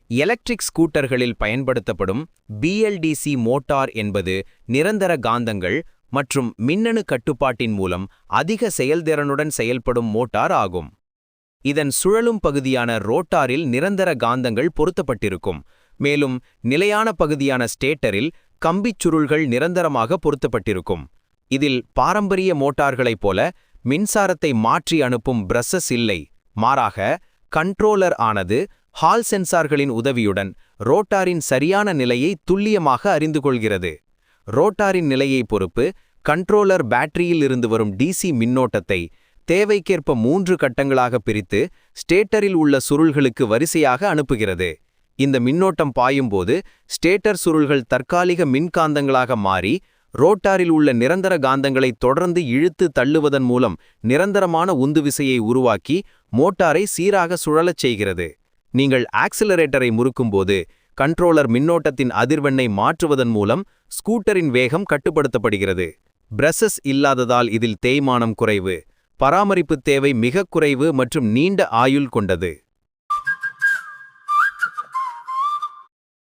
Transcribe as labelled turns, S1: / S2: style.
S1: Electric ஸ்கூட்டர்களில் பயன்படுத்தப்படும் BLDC motor என்பது நிரந்தர காந்தங்கள் மற்றும் மின்னணு கட்டுப்பாட்டின் மூலம் அதிக செயல்திறனுடன் செயல்படும் மோட்டார் ஆகும். இதன் சுழலும் பகுதியான ரோட்டாரில் நிரந்தர காந்தங்கள் பொருத்தப்பட்டிருக்கும். மேலும் நிலையான பகுதியான ஸ்டேட்டரில் கம்பிச் சுருள்கள் நிரந்தரமாக பொருத்தப்பட்டிருக்கும். இதில் பாரம்பரிய மோட்டார்களைப் போல மின்சாரத்தை மாற்றி அனுப்பும் பிரஸ்ஸஸ் இல்லை. மாறாக கண்ட்ரோலர் ஆனது ஹால் சென்சார்களின் உதவியுடன் ரோட்டாரின் சரியான நிலையை துல்லியமாக அறிந்து கொள்கிறது. ரோட்டாரின் நிலையை பொறுப்பு கண்ட்ரோலர் பேட்டரியில் இருந்து வரும் டிசி மின்னோட்டத்தை தேவைக்கேற்ப 3 கட்டங்களாக பிரித்து ஸ்டேட்டரில் உள்ள சுருள்களுக்கு வரிசையாக அனுப்புகிறது. இந்த மின்னோட்டம் பாயும்போது ஸ்டேட்டர் சுருள்கள் தற்காலிக மின்காந்தங்களாக மாறி ரோட்டாரில் உள்ள நிரந்தர காந்தங்களை தொடர்ந்து இழுத்து தள்ளுவதன் மூலம் நிரந்தரமான உந்துவிசையை உருவாக்கி மோட்டாரை சீராக சுழலச் செய்கிறது. நீங்கள் ஆக்சிலரேட்டரை முறுக்கும்போது கண்ட்ரோலர் மின்னோட்டத்தின் அதிர்வெண்ணை மாற்றுவதன் மூலம் ஸ்கூட்டரின் வேகம் கட்டுப்படுத்தப்படுகிறது. பிரஸ்ஸஸ் இல்லாததால் இதில் தேய்மானம் குறைவு, பராமரிப்பு தேவை மிகக் குறைவு மற்றும் நீண்ட ஆயுள் கொண்டது.